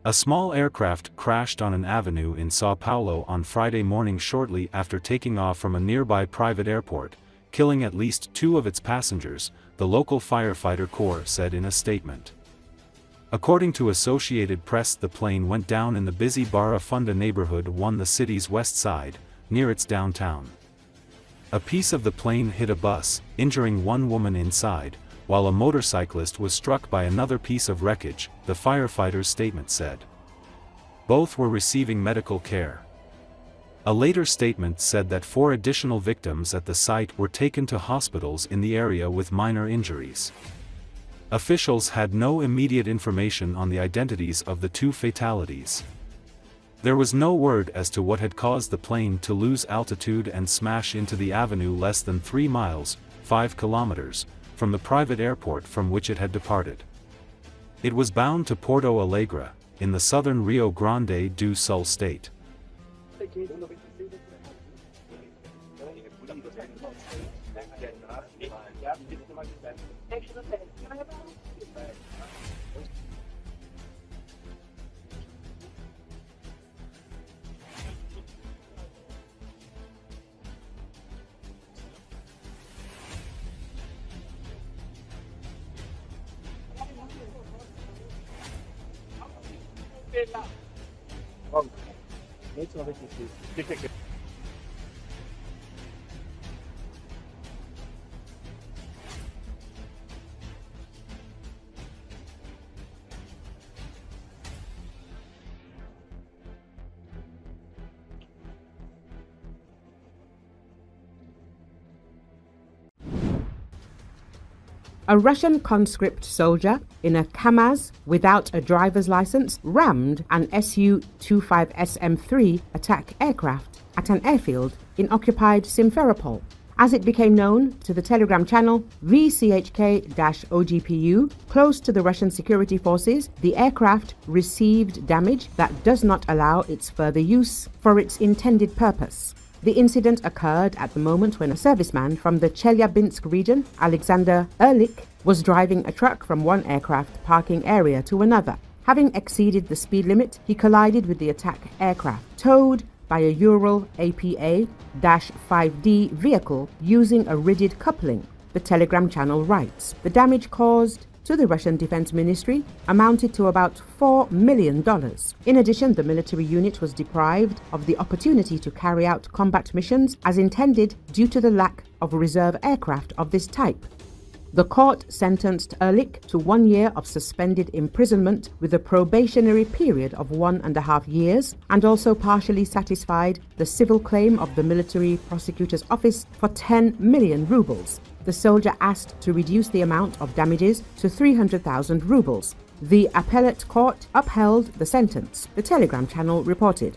A small aircraft crashed on an avenue in Sao Paulo on Friday morning shortly after taking off from a nearby private airport, killing at least 2 of its passengers, the local firefighter corps said in a statement. According to Associated Press, the plane went down in the busy Barra Funda neighborhood on the city's west side, near its downtown. A piece of the plane hit a bus, injuring 1 woman inside, while a motorcyclist was struck by another piece of wreckage, the firefighters' statement said. Both were receiving medical care. A later statement said that 4 additional victims at the site were taken to hospitals in the area with minor injuries. Officials had no immediate information on the identities of the 2 fatalities. There was no word as to what had caused the plane to lose altitude and smash into the avenue less than 3 miles, 5 kilometers, from the private airport from which it had departed. It was bound to Porto Alegre, in the southern Rio Grande do Sul state. A Russian conscript soldier in a Kamaz without a driver's license rammed an Su-25SM-3 attack aircraft at an airfield in occupied Simferopol. As it became known to the Telegram channel VCHK-OGPU, close to the Russian security forces, the aircraft received damage that does not allow its further use for its intended purpose. The incident occurred at the moment when a serviceman from the Chelyabinsk region, Alexander Erlich, was driving a truck from one aircraft parking area to another. Having exceeded the speed limit, he collided with the attack aircraft, towed by a Ural APA-5D vehicle using a rigged coupling, the Telegram channel writes. The damage caused to the Russian Defense Ministry amounted to about $4 million. In addition, the military unit was deprived of the opportunity to carry out combat missions as intended due to the lack of reserve aircraft of this type. The court sentenced Erlich to 1 year of suspended imprisonment with a probationary period of 1.5 years, and also partially satisfied the civil claim of the military prosecutor's office for 10 million rubles. The soldier asked to reduce the amount of damages to 300,000 rubles. The appellate court upheld the sentence, the Telegram channel reported.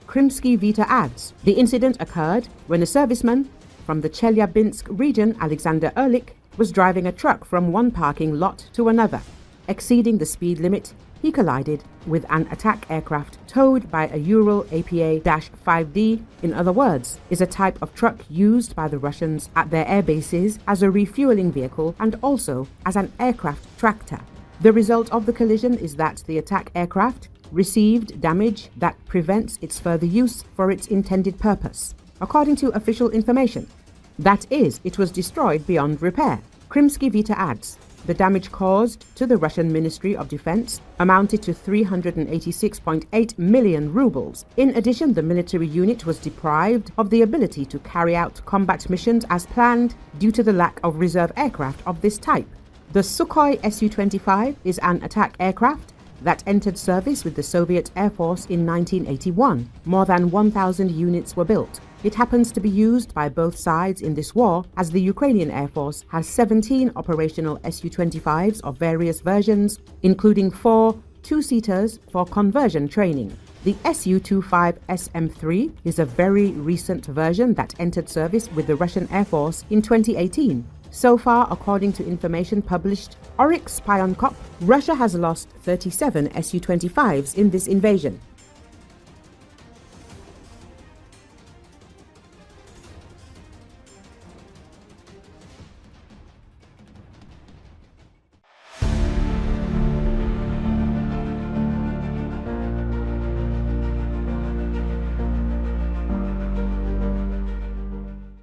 Krymsky Vita adds, the incident occurred when a serviceman from the Chelyabinsk region, Alexander Erlich, was driving a truck from one parking lot to another. Exceeding the speed limit, he collided with an attack aircraft towed by a Ural APA-5D, in other words, is a type of truck used by the Russians at their air bases as a refueling vehicle and also as an aircraft tractor. The result of the collision is that the attack aircraft received damage that prevents its further use for its intended purpose, according to official information. That is, it was destroyed beyond repair. Krymsky Vita adds, the damage caused to the Russian Ministry of Defense amounted to 386.8 million rubles. In addition, the military unit was deprived of the ability to carry out combat missions as planned due to the lack of reserve aircraft of this type. The Sukhoi Su-25 is an attack aircraft that entered service with the Soviet Air Force in 1981. More than 1,000 units were built. It happens to be used by both sides in this war, as the Ukrainian Air Force has 17 operational Su-25s of various versions, including 4 two-seaters for conversion training. The Su-25SM-3 is a very recent version that entered service with the Russian Air Force in 2018. So far, according to information published Oryx Spionkop, Russia has lost 37 Su-25s in this invasion.